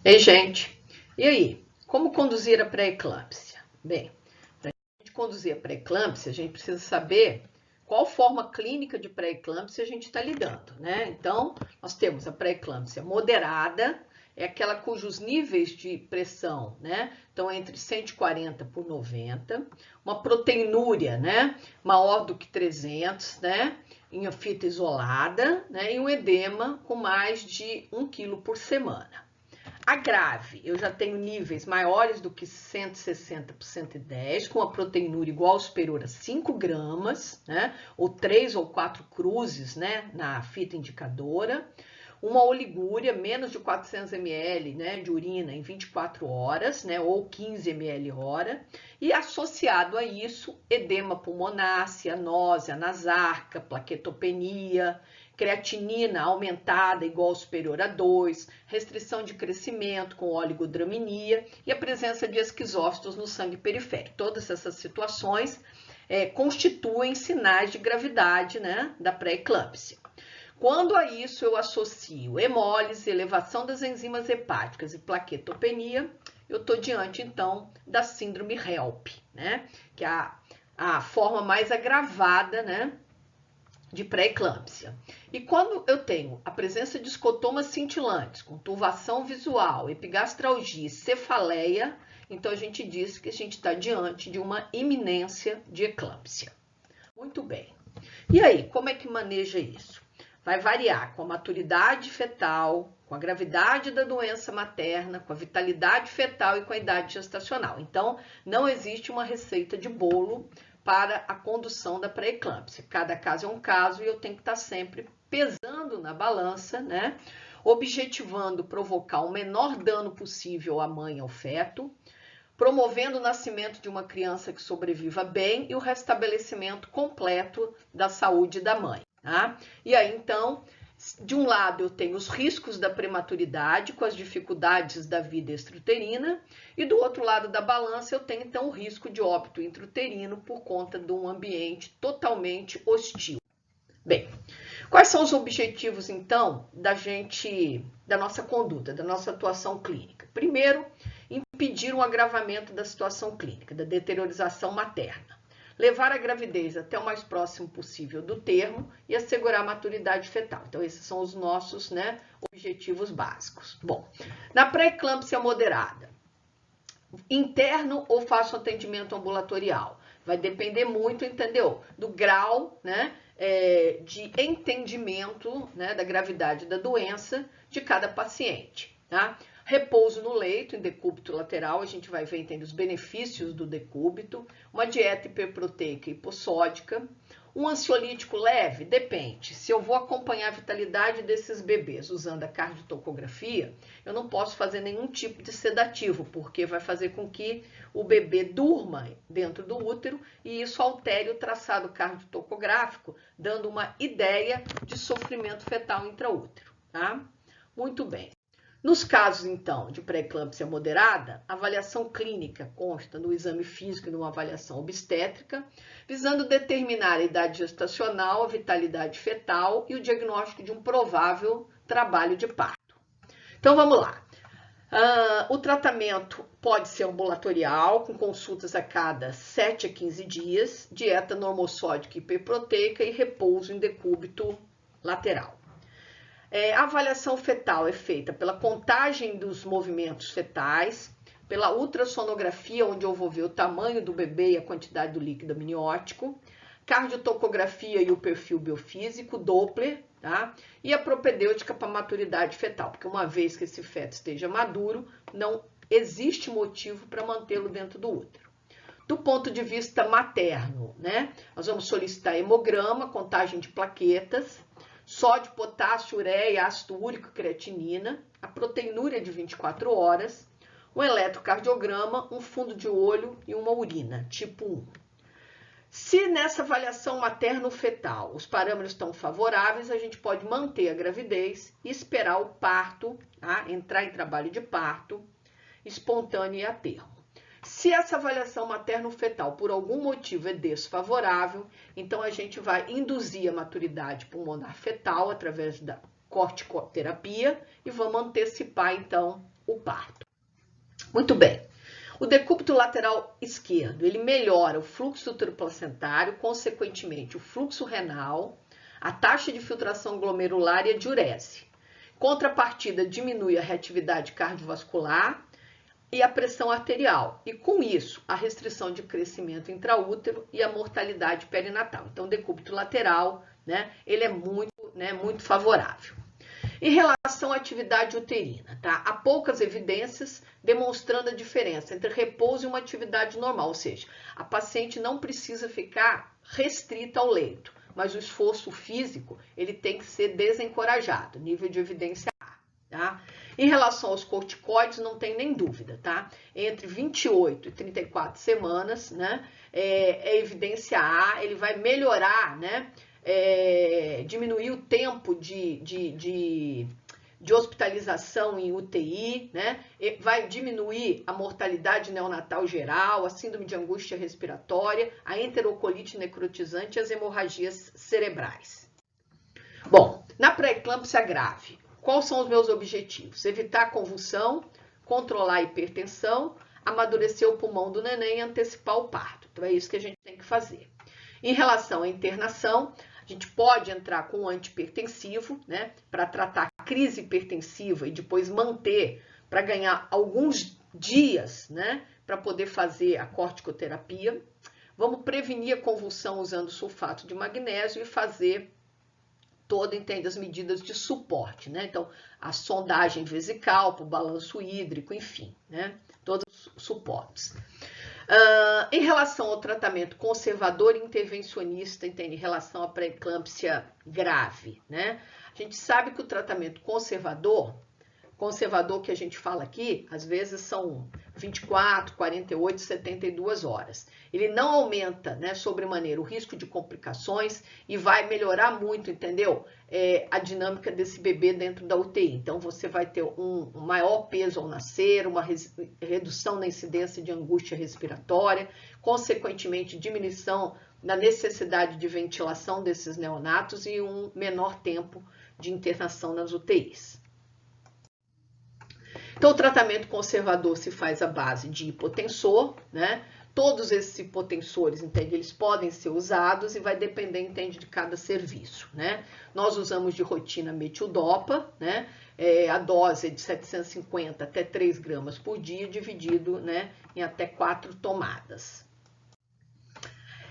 Ei, gente, e aí? Como conduzir a pré-eclâmpsia? Bem, para a gente conduzir a pré-eclâmpsia, a gente precisa saber qual forma clínica de pré-eclâmpsia a gente está lidando, né? Então, nós temos a pré-eclâmpsia moderada, é aquela cujos níveis de pressão, né, estão entre 140 por 90, uma proteinúria, né, maior do que 300, né, em fita isolada, né, e um edema com mais de 1 kg por semana. A grave, eu já tenho níveis maiores do que 160 por 110, com a proteinúria igual ou superior a 5 gramas, né? Ou 3 ou 4 cruzes, né? Na fita indicadora. Uma oligúria, menos de 400 ml, né, de urina em 24 horas, né, ou 15 ml hora, e associado a isso, edema pulmonar, cianose, nasarca, plaquetopenia, creatinina aumentada igual ou superior a 2, restrição de crescimento com oligodramia e a presença de esquizócitos no sangue periférico. Todas essas situações constituem sinais de gravidade, né, da pré-eclâmpsia. Quando a isso eu associo hemólise, elevação das enzimas hepáticas e plaquetopenia, eu estou diante, então, da síndrome HELP, né? Que é a forma mais agravada, né, de pré-eclâmpsia. E quando eu tenho a presença de escotomas cintilantes, com turvação visual, epigastralgia e cefaleia, então a gente diz que a gente está diante de uma iminência de eclâmpsia. Muito bem. E aí, como é que maneja isso? Vai variar com a maturidade fetal, com a gravidade da doença materna, com a vitalidade fetal e com a idade gestacional. Então, não existe uma receita de bolo para a condução da pré-eclâmpsia. Cada caso é um caso e eu tenho que estar sempre pesando na balança, né? Objetivando provocar o menor dano possível à mãe e ao feto, promovendo o nascimento de uma criança que sobreviva bem e o restabelecimento completo da saúde da mãe. Tá? E aí, então, de um lado eu tenho os riscos da prematuridade com as dificuldades da vida extrauterina e do outro lado da balança eu tenho, então, o risco de óbito intrauterino por conta de um ambiente totalmente hostil. Bem, quais são os objetivos, então, da nossa conduta, da nossa atuação clínica? Primeiro, impedir um agravamento da situação clínica, da deteriorização materna. Levar a gravidez até o mais próximo possível do termo e assegurar a maturidade fetal. Então, esses são os nossos, né, objetivos básicos. Bom, na pré-eclâmpsia moderada, interno ou faço atendimento ambulatorial? Vai depender muito, entendeu? Do grau, né, de entendimento, né, da gravidade da doença de cada paciente, tá? Repouso no leito, em decúbito lateral, a gente vai ver, entende, os benefícios do decúbito, uma dieta hiperproteica e hipossódica, um ansiolítico leve, depende. Se eu vou acompanhar a vitalidade desses bebês usando a cardiotocografia, eu não posso fazer nenhum tipo de sedativo, porque vai fazer com que o bebê durma dentro do útero e isso altere o traçado cardiotocográfico, dando uma ideia de sofrimento fetal intraútero, tá? Muito bem. Nos casos, então, de pré-eclâmpsia moderada, a avaliação clínica consta no exame físico e numa avaliação obstétrica, visando determinar a idade gestacional, a vitalidade fetal e o diagnóstico de um provável trabalho de parto. Então, vamos lá. O tratamento pode ser ambulatorial, com consultas a cada 7 a 15 dias, dieta normossódica hiperproteica e repouso em decúbito lateral. A avaliação fetal é feita pela contagem dos movimentos fetais, pela ultrassonografia, onde eu vou ver o tamanho do bebê e a quantidade do líquido amniótico, cardiotocografia e o perfil biofísico, Doppler, tá? E a propedêutica para maturidade fetal, porque uma vez que esse feto esteja maduro, não existe motivo para mantê-lo dentro do útero. Do ponto de vista materno, né? Nós vamos solicitar hemograma, contagem de plaquetas, sódio, potássio, ureia, ácido úrico, creatinina, a proteinúria de 24 horas, um eletrocardiograma, um fundo de olho e uma urina, tipo 1. Se nessa avaliação materno-fetal os parâmetros estão favoráveis, a gente pode manter a gravidez e esperar o parto, tá? Entrar em trabalho de parto espontâneo e a termo. Se essa avaliação materno-fetal por algum motivo é desfavorável, então a gente vai induzir a maturidade pulmonar fetal através da corticoterapia e vamos antecipar então o parto. Muito bem. O decúbito lateral esquerdo, ele melhora o fluxo útero-placentário, consequentemente o fluxo renal, a taxa de filtração glomerular e a diurese. Contrapartida, diminui a reatividade cardiovascular e a pressão arterial. E com isso, a restrição de crescimento intraútero e a mortalidade perinatal. Então, o decúbito lateral, né, ele é muito favorável. Em relação à atividade uterina, tá? Há poucas evidências demonstrando a diferença entre repouso e uma atividade normal, ou seja, a paciente não precisa ficar restrita ao leito, mas o esforço físico ele tem que ser desencorajado, nível de evidência A, tá? Em relação aos corticoides, não tem nem dúvida, tá? Entre 28 e 34 semanas, né? É evidência A, ele vai melhorar, né? Diminuir o tempo de hospitalização em UTI, né? Vai diminuir a mortalidade neonatal geral, a síndrome de angústia respiratória, a enterocolite necrotizante e as hemorragias cerebrais. Bom, na pré-eclâmpsia grave, quais são os meus objetivos? Evitar a convulsão, controlar a hipertensão, amadurecer o pulmão do neném e antecipar o parto. Então é isso que a gente tem que fazer. Em relação à internação, a gente pode entrar com um antihipertensivo, né, para tratar a crise hipertensiva e depois manter, para ganhar alguns dias, né, para poder fazer a corticoterapia. Vamos prevenir a convulsão usando sulfato de magnésio e fazer entende, as medidas de suporte, né? Então, a sondagem vesical, o balanço hídrico, enfim, né? Todos os suportes. Em relação ao tratamento conservador e intervencionista, entende? Em relação à pré-eclâmpsia grave, né? A gente sabe que o tratamento conservador que a gente fala aqui, às vezes são 24, 48, 72 horas. Ele não aumenta, né, sobremaneira o risco de complicações e vai melhorar muito, entendeu? A dinâmica desse bebê dentro da UTI. Então, você vai ter um maior peso ao nascer, uma redução na incidência de angústia respiratória, consequentemente, diminuição da necessidade de ventilação desses neonatos e um menor tempo de internação nas UTIs. Então, o tratamento conservador se faz à base de hipotensor, né? Todos esses hipotensores, entende? Eles podem ser usados e vai depender, entende, de cada serviço, né? Nós usamos de rotina metildopa, né? A dose é de 750 até 3 gramas por dia, dividido, né, em até 4 tomadas.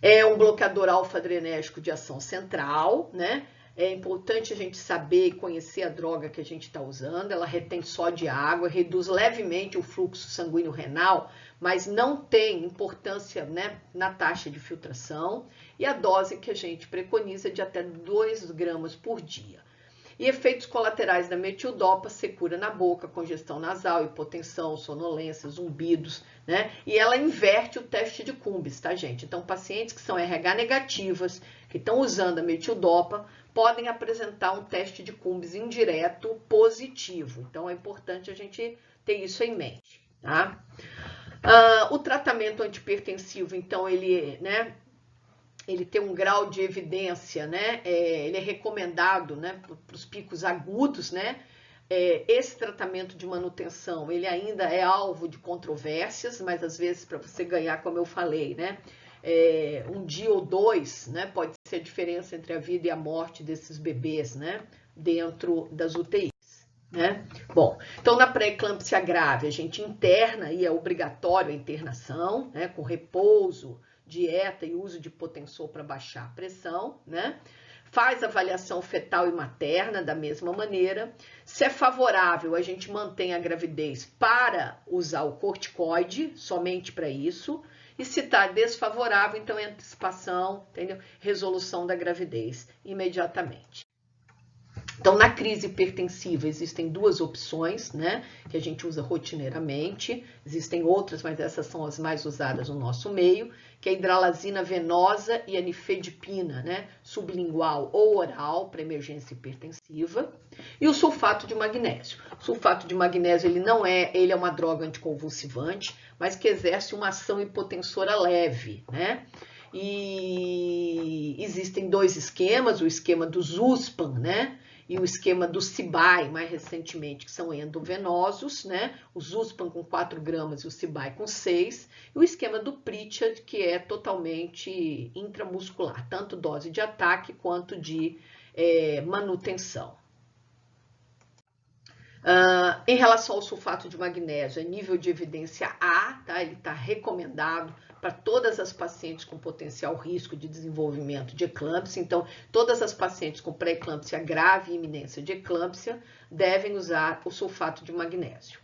É um bloqueador alfa-adrenérgico de ação central, né? É importante a gente saber e conhecer a droga que a gente está usando. Ela retém só de água, reduz levemente o fluxo sanguíneo renal, mas não tem importância, né, na taxa de filtração. E a dose que a gente preconiza é de até 2 gramas por dia. E efeitos colaterais da metildopa, secura na boca, congestão nasal, hipotensão, sonolência, zumbidos, né? E ela inverte o teste de Cumbis, tá, gente? Então, pacientes que são RH negativas, que estão usando a metildopa, podem apresentar um teste de Cumbis indireto positivo. Então, é importante a gente ter isso em mente, tá? O tratamento antihipertensivo, então, ele tem um grau de evidência, né? Ele é recomendado, né, para os picos agudos, né? Esse tratamento de manutenção, ele ainda é alvo de controvérsias, mas às vezes para você ganhar, como eu falei, né? Um dia ou dois, né? Pode ser a diferença entre a vida e a morte desses bebês, né? Dentro das UTIs, né? Bom, então na pré-eclâmpsia grave, a gente interna e é obrigatório a internação, né? Com repouso, dieta e uso de hipotensor para baixar a pressão, né? Faz avaliação fetal e materna da mesma maneira. Se é favorável, a gente mantém a gravidez para usar o corticoide, somente para isso. E se está desfavorável, então é antecipação, entendeu? Resolução da gravidez imediatamente. Então, na crise hipertensiva, existem duas opções, né, que a gente usa rotineiramente. Existem outras, mas essas são as mais usadas no nosso meio, que é a hidralazina venosa e a nifedipina, né, sublingual ou oral para emergência hipertensiva. E o sulfato de magnésio. O sulfato de magnésio, ele é uma droga anticonvulsivante, mas que exerce uma ação hipotensora leve, né? E existem dois esquemas, o esquema do Zuspan, né? e o esquema do Cibai, mais recentemente, que são endovenosos, né? O Zospan com 4 gramas e o Cibai com 6, e o esquema do Pritchard, que é totalmente intramuscular, tanto dose de ataque quanto de manutenção. Em relação ao sulfato de magnésio, é nível de evidência A, tá? Ele está recomendado para todas as pacientes com potencial risco de desenvolvimento de eclâmpsia. Então, todas as pacientes com pré-eclâmpsia grave e iminência de eclâmpsia devem usar o sulfato de magnésio.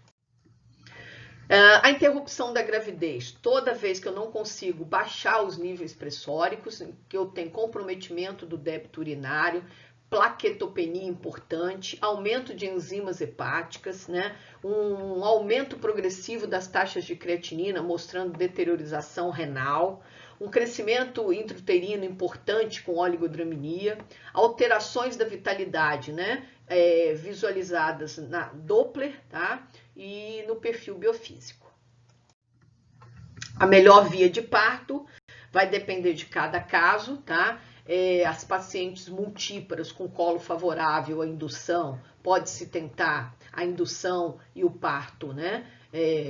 A interrupção da gravidez, toda vez que eu não consigo baixar os níveis pressóricos, que eu tenho comprometimento do débito urinário, plaquetopenia importante, aumento de enzimas hepáticas, né? Um aumento progressivo das taxas de creatinina, mostrando deteriorização renal, um crescimento intrauterino importante com oligodramia, alterações da vitalidade, né? Visualizadas na Doppler, tá? E no perfil biofísico. A melhor via de parto vai depender de cada caso, tá? As pacientes multíparas com colo favorável à indução, pode-se tentar a indução e o parto, né,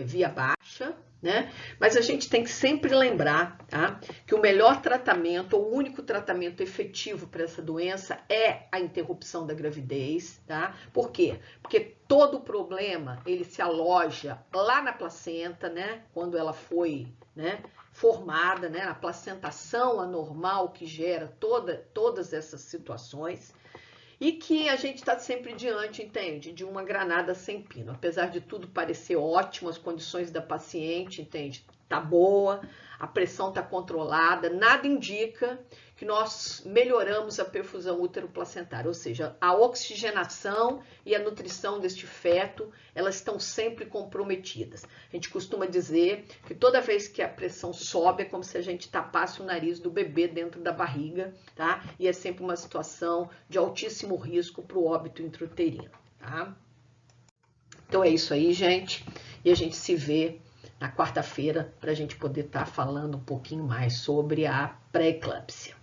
via baixa, né? Mas a gente tem que sempre lembrar, tá, que o melhor tratamento, ou o único tratamento efetivo para essa doença é a interrupção da gravidez, tá? Por quê? Porque todo o problema, ele se aloja lá na placenta, né, quando ela foi, né, formada, né, a placentação anormal que gera todas essas situações, e que a gente está sempre diante, entende, de uma granada sem pino. Apesar de tudo parecer ótimo, as condições da paciente, entende, tá boa, a pressão está controlada, nada indica que nós melhoramos a perfusão útero-placentária, ou seja, a oxigenação e a nutrição deste feto, elas estão sempre comprometidas. A gente costuma dizer que toda vez que a pressão sobe, é como se a gente tapasse o nariz do bebê dentro da barriga, tá? E é sempre uma situação de altíssimo risco para o óbito intrauterino, tá? Então é isso aí, gente, e a gente se vê na quarta-feira para a gente poder estar falando um pouquinho mais sobre a pré-eclâmpsia.